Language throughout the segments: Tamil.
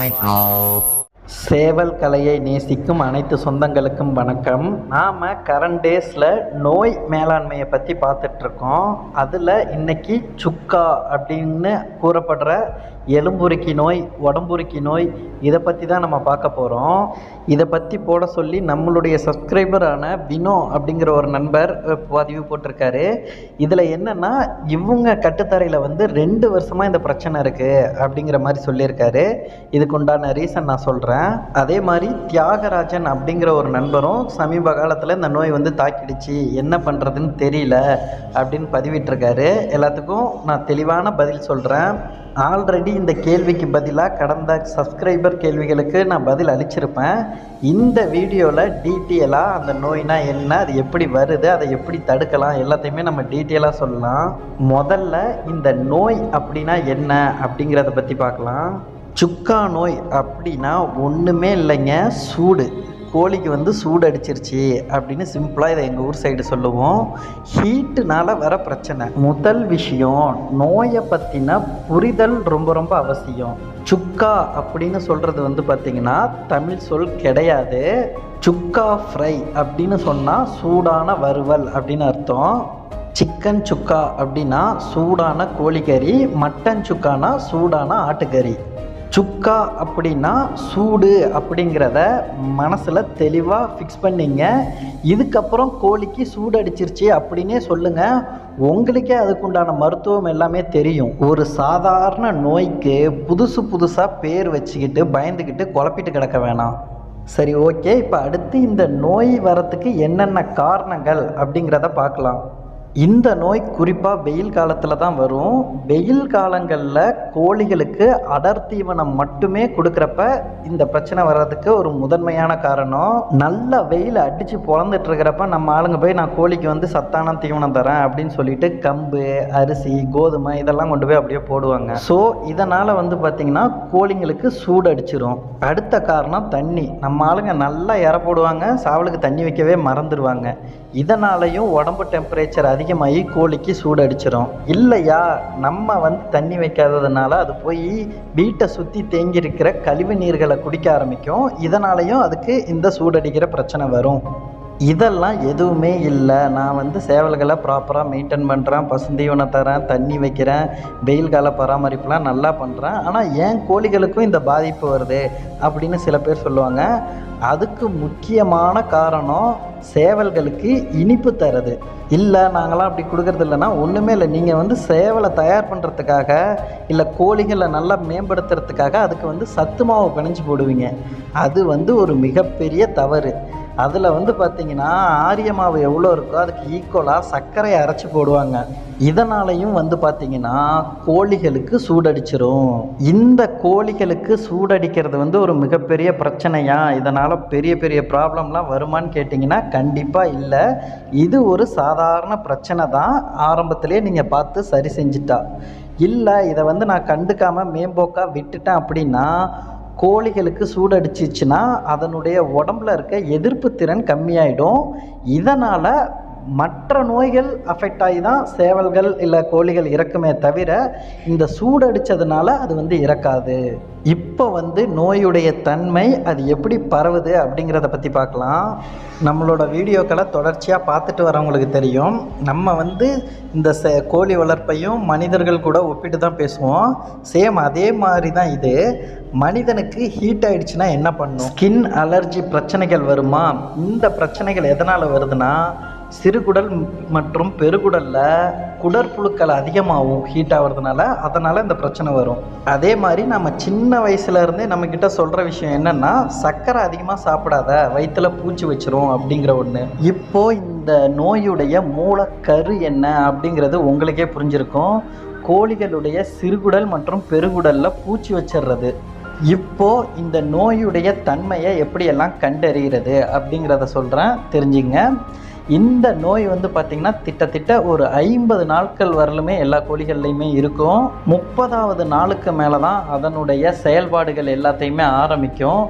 Sign off. சேவல் கலையை நேசிக்கும் அனைத்து சொந்தங்களுக்கும் வணக்கம். நாம் கரண்ட் டேஸில் நோய் மேலாண்மையை பற்றி பார்த்துட்ருக்கோம். அதில் இன்றைக்கி சுக்கா அப்படின்னு கூறப்படுற எலும்புருக்கி நோய், உடம்புருக்கி நோய், இதை பற்றி தான் நம்ம பார்க்க போகிறோம். இதை பற்றி போட சொல்லி நம்மளுடைய சப்ஸ்கிரைபரான வினோ அப்படிங்கிற ஒரு நண்பர் பதிவு போட்டிருக்காரு. இதில் என்னென்னா, இவங்க கட்டுத்தரையில் 2 வருஷமாக இந்த பிரச்சனை இருக்குது அப்படிங்கிற மாதிரி சொல்லியிருக்காரு. இதுக்கு உண்டான ரீசன் நான் சொல்கிறேன். அதே மாதிரி தியாகராஜன் அப்படிங்கிற ஒரு நண்பரும் சமீப காலத்தில் இந்த நோய் தாக்கிடுச்சு, என்ன பண்ணுறதுன்னு தெரியல அப்படின்னு பதிவிட்டிருக்காரு. எல்லாத்துக்கும் நான் தெளிவான பதில் சொல்கிறேன். ஆல்ரெடி இந்த கேள்விக்கு பதிலாக கடந்த சப்ஸ்கிரைபர் கேள்விகளுக்கு நான் பதில் அளிச்சிருப்பேன். இந்த வீடியோவில் டீட்டெயிலாக அந்த நோய்னா என்ன, அது எப்படி வருது, அதை எப்படி தடுக்கலாம், எல்லாத்தையுமே நம்ம டீட்டெயிலாக சொல்லலாம். முதல்ல இந்த நோய் அப்படின்னா என்ன அப்படிங்கிறத பற்றி பார்க்கலாம். சுக்கா நோய் அப்படின்னா ஒன்றுமே இல்லைங்க, சூடு. கோழிக்கு சூடு அடிச்சிருச்சு அப்படின்னு சிம்பிளாக இதை எங்கள் ஊர் சைடு சொல்லுவோம். ஹீட்டுனால வர பிரச்சனை. முதல் விஷயம், நோயை பற்றின புரிதல் ரொம்ப ரொம்ப அவசியம். சுக்கா அப்படின்னு சொல்கிறது பார்த்திங்கன்னா தமிழ் சொல் கிடையாது. சுக்கா ஃப்ரை அப்படின்னு சொன்னால் சூடான வறுவல் அப்படின்னு அர்த்தம். சிக்கன் சுக்கா அப்படின்னா சூடான கோழிக்கறி, மட்டன் சுக்கானா சூடான ஆட்டுக்கறி. சுக்கா அப்படின்னா சூடு அப்படிங்கிறத மனசில் தெளிவாக ஃபிக்ஸ் பண்ணிங்க. இதுக்கப்புறம் கோழிக்கு சூடு அடிச்சிருச்சு அப்படின்னே சொல்லுங்கள், உங்களுக்கே அதுக்குண்டான மருத்துவம் எல்லாமே தெரியும். ஒரு சாதாரண நோய்க்கு புதுசாக பேர் வச்சுக்கிட்டு பயந்துக்கிட்டு குழப்பிட்டு கிடக்க வேணாம். சரி, ஓகே. இப்போ அடுத்து இந்த நோய் வரத்துக்கு என்னென்ன காரணங்கள் அப்படிங்கிறத பார்க்கலாம். இந்த நோய் குறிப்பாக வெயில் காலத்தில் தான் வரும். வெயில் காலங்களில் கோழிகளுக்கு அடர் தீவனம் மட்டுமே கொடுக்குறப்ப இந்த பிரச்சனை வர்றதுக்கு ஒரு முதன்மையான காரணம். நல்ல வெயில் அடித்து பொழந்துட்டு இருக்கிறப்ப நம்ம ஆளுங்க போய் நான் கோழிக்கு சத்தான தீவனம் தரேன் அப்படின்னு சொல்லிட்டு கம்பு, அரிசி, கோதுமை இதெல்லாம் கொண்டு போய் அப்படியே போடுவாங்க. ஸோ இதனால் பார்த்திங்கன்னா கோழிங்களுக்கு சூடு அடிச்சிரும். அடுத்த காரணம் தண்ணி. நம்ம ஆளுங்க நல்லா இற போடுவாங்க, சாவலுக்கு தண்ணி வைக்கவே மறந்துடுவாங்க. இதனாலையும் உடம்பு டெம்பரேச்சர் அதிகமாகி கோழிக்கு சூடு அடிச்சிடும். இல்லையா, நம்ம தண்ணி வைக்காததுனால அது போய் வீட்டை சுற்றி தேங்கி இருக்கிற கழிவு நீர்களை குடிக்க ஆரம்பிக்கும். இதனாலையும் அதுக்கு இந்த சூடடிக்கிற பிரச்சனை வரும். இதெல்லாம் எதுவுமே இல்லை, நான் சேவல்களை ப்ராப்பராக மெயின்டைன் பண்ணுறேன், பசுந்தீவனம் தரேன், தண்ணி வைக்கிறேன், வெயில் கால பராமரிப்புலாம் நல்லா பண்ணுறேன், ஆனால் ஏன் கோழிகளுக்கும் இந்த பாதிப்பு வருது அப்படின்னு சில பேர் சொல்லுவாங்க. அதுக்கு முக்கியமான காரணம் சேவல்களுக்கு இனிப்பு தருது. இல்லை நாங்களாம் அப்படி கொடுக்கறது இல்லைன்னா ஒன்றுமே இல்லை. நீங்கள் சேவலை தயார் பண்ணுறதுக்காக இல்லை கோழிகளை நல்லா மேம்படுத்துறதுக்காக அதுக்கு சத்து மாவு பிணைஞ்சு போடுவீங்க. அது ஒரு மிகப்பெரிய தவறு. அதில் பார்த்திங்கன்னா ஆரிய மாவு எவ்வளோ இருக்கோ அதுக்கு ஈக்குவலாக சர்க்கரையை அரைச்சி போடுவாங்க. இதனாலையும் பார்த்திங்கன்னா கோழிகளுக்கு சூடடிச்சிரும். இந்த கோழிகளுக்கு சூடடிக்கிறது ஒரு மிகப்பெரிய பிரச்சனையா, இதனால் பெரிய பெரிய ப்ராப்ளம்லாம் வருமானு கேட்டிங்கன்னா கண்டிப்பாக இல்லை. இது ஒரு சாதாரண பிரச்சனை தான். ஆரம்பத்திலே நீங்கள் பார்த்து சரி செஞ்சுட்டா. இல்லை இதை நான் கண்டுக்காமல் மேம்போக்காக விட்டுட்டேன் அப்படின்னா கோழிகளுக்கு சூடடிச்சிச்சுன்னா அதனுடைய உடம்புல இருக்க எதிர்ப்பு திறன் கம்மியாயிடும். இதனால் மற்ற நோய்கள் அஃபெக்ட் ஆகி தான் சேவல்கள் இல்லை கோழிகள் இறக்குமே தவிர இந்த சூடடிச்சதுனால அது இறக்காது. இப்போ நோயுடைய தன்மை, அது எப்படி பரவுது அப்படிங்கிறத பற்றி பார்க்கலாம். நம்மளோட வீடியோக்களை தொடர்ச்சியாக பார்த்துட்டு வரவங்களுக்கு தெரியும். நம்ம இந்த கோழி வளர்ப்பையும் மனிதர்கள் கூட ஒப்பிட்டு தான் பேசுவோம். சேம் அதே மாதிரி தான் இது. மனிதனுக்கு ஹீட் ஆகிடுச்சுன்னா என்ன பண்ணும்? ஸ்கின் அலர்ஜி பிரச்சனைகள் வருமா? இந்த பிரச்சனைகள் எதனால் வருதுன்னா, சிறுகுடல் மற்றும் பெருகுடலில் குடற்புழுக்கள் அதிகமாகும் ஹீட் ஆகிறதுனால. அதனால் இந்த பிரச்சனை வரும். அதே மாதிரி நம்ம சின்ன வயசுலேருந்தே நம்மக்கிட்ட சொல்கிற விஷயம் என்னென்னா, சர்க்கரை அதிகமாக சாப்பிடாத, வயிற்றில் பூச்சி வச்சிரும் அப்படிங்கிற ஒன்று. இப்போது இந்த நோயுடைய மூலக்கரு என்ன அப்படிங்கிறது உங்களுக்கே புரிஞ்சிருக்கும். கோழிகளுடைய சிறுகுடல் மற்றும் பெருகுடலில் பூச்சி வச்சிடுறது. இப்போது இந்த நோயுடைய தன்மையை எப்படியெல்லாம் கண்டறிகிறது அப்படிங்கிறத சொல்கிறேன், தெரிஞ்சுங்க. இந்த நோய் பார்த்திங்கன்னா கிட்டத்தட்ட ஒரு 50 நாட்கள் வரலுமே எல்லா கோழிகள்லையுமே இருக்கும். 30வது நாளுக்கு மேலே தான் அதனுடைய செயல்பாடுகள் எல்லாத்தையுமே ஆரம்பிக்கும்.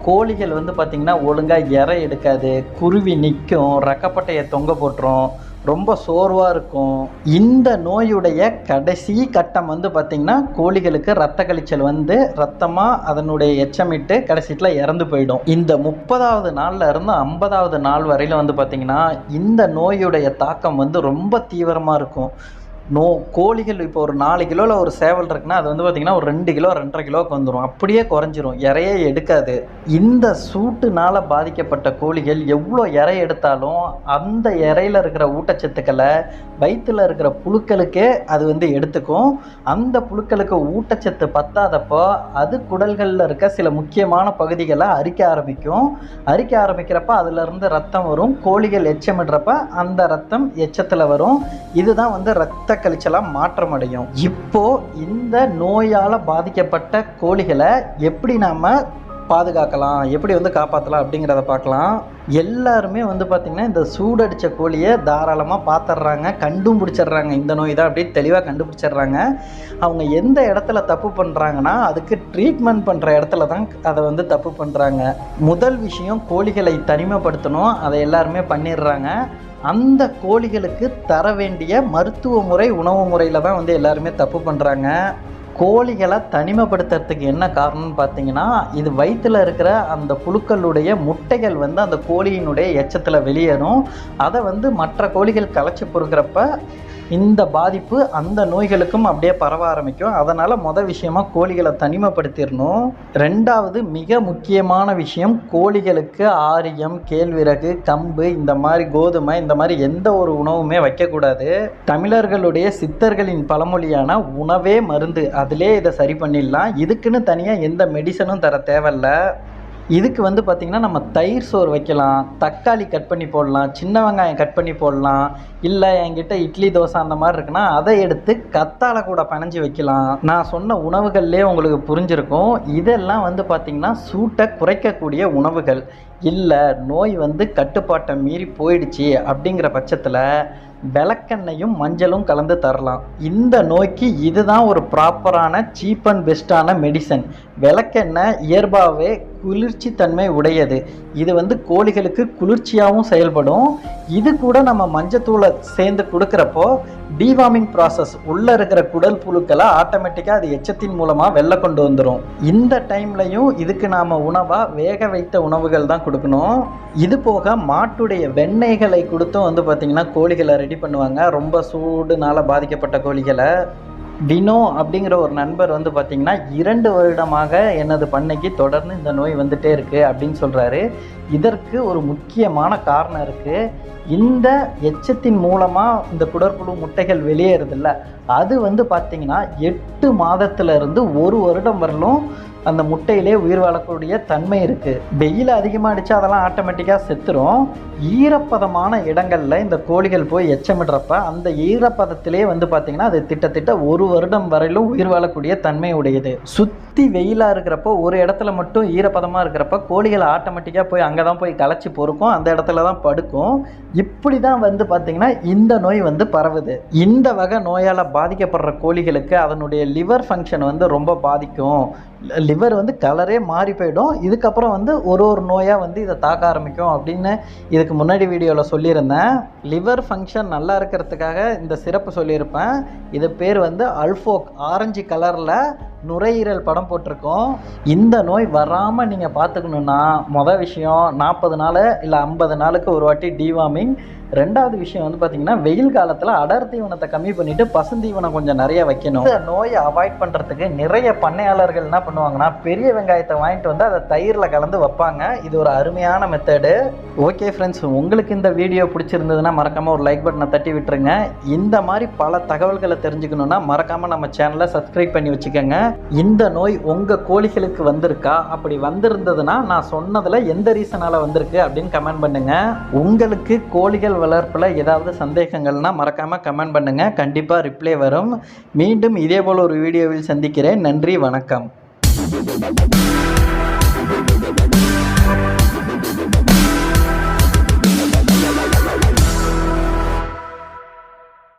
கோழிகள் பார்த்திங்கன்னா ஒழுங்காக இறை எடுக்காது, குருவி நிற்கும், ரெக்கப்பட்டையை தொங்க போட்டுரும், ரொம்ப சோர்வாக இருக்கும். இந்த நோயுடைய கடைசி கட்டம் வந்து பார்த்திங்கன்னா கோழிகளுக்கு ரத்த கழிச்சல் வந்து ரத்தமாக அதனுடைய எச்சமிட்டு கடைசியில் இறந்து போயிடும். இந்த 30வது நாளில் இருந்து 50வது நாள் வரையில் வந்து பார்த்திங்கன்னா இந்த நோயுடைய தாக்கம் வந்து ரொம்ப தீவிரமாக இருக்கும். கோழிகள் இப்போ ஒரு 4 கிலோவில் ஒரு சேவல் இருக்குன்னா அது வந்து பார்த்திங்கன்னா ஒரு 2 கிலோ 2.5 கிலோவுக்கு வந்துடும். அப்படியே குறைஞ்சிரும், இறையே எடுக்காது. இந்த சூட்டுனால் பாதிக்கப்பட்ட கோழிகள் எவ்வளோ இறை எடுத்தாலும் அந்த இறையில் இருக்கிற ஊட்டச்சத்துக்களை வயிற்றில் இருக்கிற புழுக்களுக்கே அது வந்து எடுத்துக்கும். அந்த புழுக்களுக்கு ஊட்டச்சத்து பத்தாதப்போ அது குடல்களில் இருக்க சில முக்கியமான பகுதிகளை அரிக்க ஆரம்பிக்கிறப்ப அதிலிருந்து ரத்தம் வரும். கோழிகள் எச்சமிடுறப்ப அந்த ரத்தம் எச்சத்தில் வரும். இதுதான் வந்து ரத்த கழிச்சலாக மாற்றம் அடையும். இப்போ இந்த நோயால் பாதிக்கப்பட்ட கோழிகளை எப்படி நாம் பாதுகாக்கலாம், எப்படி வந்து காப்பாற்றலாம் அப்படிங்கிறத பார்க்கலாம். எல்லாருமே வந்து பார்த்திங்கன்னா இந்த சூடடித்த கோழியை தாராளமாக பார்த்துட்றாங்க, கண்டும் பிடிச்சிட்றாங்க. இந்த நோய் தான் அப்படின்னு தெளிவாக கண்டுபிடிச்சிட்றாங்க. அவங்க எந்த இடத்துல தப்பு பண்ணுறாங்கன்னா அதுக்கு ட்ரீட்மெண்ட் பண்ணுற இடத்துல தான் அதை வந்து தப்பு பண்ணுறாங்க. முதல் விஷயம் கோழிகளை தனிமைப்படுத்தணும், அதை எல்லாருமே பண்ணிடுறாங்க. அந்த கோழிகளுக்கு தர வேண்டிய மருத்துவ முறை உணவு முறையில் தான் வந்து எல்லாருமே தப்பு பண்ணுறாங்க. கோழிகளை தனிமைப்படுத்துறதுக்கு என்ன காரணம்னு பார்த்தீங்கன்னா இது வயிற்றில் இருக்கிற அந்த புழுக்களுடைய முட்டைகள் வந்து அந்த கோழியினுடைய எச்சத்தில் வெளியேறும். அதை வந்து மற்ற கோழிகள் களைச்சி பொறுக்கிறப்ப இந்த பாதிப்பு அந்த நோய்களுக்கும் அப்படியே பரவ ஆரம்பிக்கும். அதனால் விஷயமாக கோழிகளை தனிமைப்படுத்திடணும். ரெண்டாவது மிக முக்கியமான விஷயம், கோழிகளுக்கு ஆரியம், கேழ்விறகு, கம்பு, இந்த மாதிரி கோதுமை, இந்த மாதிரி எந்த ஒரு உணவுமே வைக்கக்கூடாது. தமிழர்களுடைய சித்தர்களின் பழமொழியான உணவே மருந்து, அதிலே இதை சரி பண்ணிடலாம். இதுக்குன்னு தனியாக எந்த மெடிசனும் தர தேவையில்லை. இதுக்கு வந்து பார்த்திங்கன்னா நம்ம தயிர் சோறு வைக்கலாம், தக்காளி கட் பண்ணி போடலாம், சின்ன வெங்காயம் கட் பண்ணி போடலாம். இல்லை என்கிட்ட இட்லி தோசை அந்த மாதிரி இருக்குன்னா அதை எடுத்து கத்தாழை கூட பிணைஞ்சி வைக்கலாம். நான் சொன்ன உணவுகள்லேயே உங்களுக்கு புரிஞ்சிருக்கும். இதெல்லாம் வந்து பார்த்திங்கன்னா சூட்டை குறைக்கக்கூடிய உணவுகள். இல்லை நோய் வந்து கட்டுப்பாட்டை மீறி போயிடுச்சு அப்படிங்கிற பட்சத்தில் விளக்கெண்ணையும் மஞ்சளும் கலந்து தரலாம். இந்த நோய்க்கு இதுதான் ஒரு ப்ராப்பரான சீப் அண்ட் பெஸ்ட்டான மெடிசன். விளக்கெண்ணெய் இயல்பாகவே குளிர்ச்சி தன்மை உடையது. இது வந்து கோழிகளுக்கு குளிர்ச்சியாகவும் செயல்படும். இது கூட நம்ம மஞ்சத்தூளை சேர்ந்து கொடுக்குறப்போ டிவார்மிங் ப்ராசஸ் உள்ளே இருக்கிற குடல் புழுக்களை ஆட்டோமேட்டிக்காக அது எச்சத்தின் மூலமாக வெளில கொண்டு வந்துடும். இந்த டைம்லையும் இதுக்கு நாம் உணவாக வேக வைத்த உணவுகள் தான் கொடுக்கணும். இது போக மாட்டுடைய வெண்ணெய்களை கொடுத்தும் வந்து பார்த்திங்கன்னா கோழிகளை ரெடி பண்ணுவாங்க. ரொம்ப சூடுனால் பாதிக்கப்பட்ட கோழிகளை. டினோ அப்படிங்கிற ஒரு நண்பர் வந்து பார்த்திங்கன்னா 2 வருடமாக எனது பண்ணைக்கு தொடர்ந்து இந்த நோய் வந்துட்டே இருக்குது அப்படின்னு சொல்கிறாரு. இதற்கு ஒரு முக்கியமான காரணம் இருக்குது. இந்த எச்சத்தின் மூலமாக இந்த குடற்புழு முட்டைகள் வெளியேறதில்ல, அது வந்து பார்த்திங்கன்னா 8 மாதத்துலேருந்து 1 வருடம் வரலும் அந்த முட்டையிலே உயிர் வாழக்கூடிய தன்மை இருக்குது. வெயில் அதிகமாக அடித்தா அதெல்லாம் ஆட்டோமேட்டிக்காக செத்துரும். ஈரப்பதமான இடங்களில் இந்த கோழிகள் போய் எச்சமிடுறப்ப அந்த ஈரப்பதத்திலே வந்து பார்த்திங்கன்னா அது திட்டத்தட்ட 1 வருடம் வரையிலும் உயிர் வாழக்கூடிய தன்மை உடையது. சுற்றி வெயிலாக இருக்கிறப்போ ஒரு இடத்துல மட்டும் ஈரப்பதமாக இருக்கிறப்ப கோழிகள் ஆட்டோமேட்டிக்காக போய் அங்கே தான் போய் களைச்சி பொறுக்கும், அந்த இடத்துல தான் படுக்கும். இப்படி தான் வந்து பார்த்திங்கன்னா இந்த நோய் வந்து பரவுது. இந்த வகை நோயால் பாதிக்கப்படுற கோழிகளுக்கு அதனுடைய லிவர் ஃபங்க்ஷன் வந்து ரொம்ப பாதிக்கும். லிவர் வந்து கலரே மாறி போயிடும். இதுக்கப்புறம் வந்து ஒரு நோயாக வந்து இதை தாக்க ஆரம்பிக்கும் அப்படின்னு இதுக்கு முன்னாடி வீடியோவில் சொல்லியிருந்தேன். லிவர் ஃபங்க்ஷன் நல்லா இருக்கிறதுக்காக இந்த சிறப்பு சொல்லியிருப்பேன். இது பேர் வந்து அல்ஃபோக், ஆரஞ்சு கலரில் நுரையீரல் படம் போட்டிருக்கோம். இந்த நோய் வராமல் நீங்கள் பார்த்துக்கணுன்னா விஷயம் 40 நாள் இல்லை 50 நாளுக்கு ஒரு வாட்டி டிவார்மிங். ரெண்டாவது விஷயம் வந்து பார்த்திங்கன்னா வெயில் காலத்தில் அடர் தீவனத்தை கம்மி பண்ணிவிட்டு பசுந்தீவனம் கொஞ்சம் நிறைய வைக்கணும். இந்த நோயை அவாய்ட் பண்ணுறதுக்கு நிறைய பண்ணையாளர்கள் என்ன பண்ணுவாங்கன்னா பெரிய வெங்காயத்தை வாங்கிட்டு வந்து அதை தயிரில் கலந்து வைப்பாங்க. இது ஒரு அருமையான மெத்தடு. ஓகே ஃப்ரெண்ட்ஸ், உங்களுக்கு இந்த வீடியோ பிடிச்சிருந்ததுன்னா மறக்காமல் ஒரு லைக் பட்டனை தட்டி விட்டுருங்க. இந்த மாதிரி பல தகவல்களை தெரிஞ்சுக்கணுன்னா மறக்காமல் நம்ம சேனலை சப்ஸ்கிரைப் பண்ணி வச்சுக்கோங்க. இந்த நோய் உங்கள் கோழிகளுக்கு வந்திருக்கா? அப்படி வந்திருந்ததுன்னா நான் சொன்னதில் எந்த ரீசனால் வந்திருக்கு அப்படின்னு கமெண்ட் பண்ணுங்கள். உங்களுக்கு கோழிகள் வளர்ப்பில் ஏதாவது சந்தேகங்கள்னால் மறக்காமல் கமெண்ட் பண்ணுங்கள், கண்டிப்பாக ரிப்ளை வரும். மீண்டும் இதே போல் ஒரு வீடியோவில் சந்திக்கிறேன். நன்றி, வணக்கம்.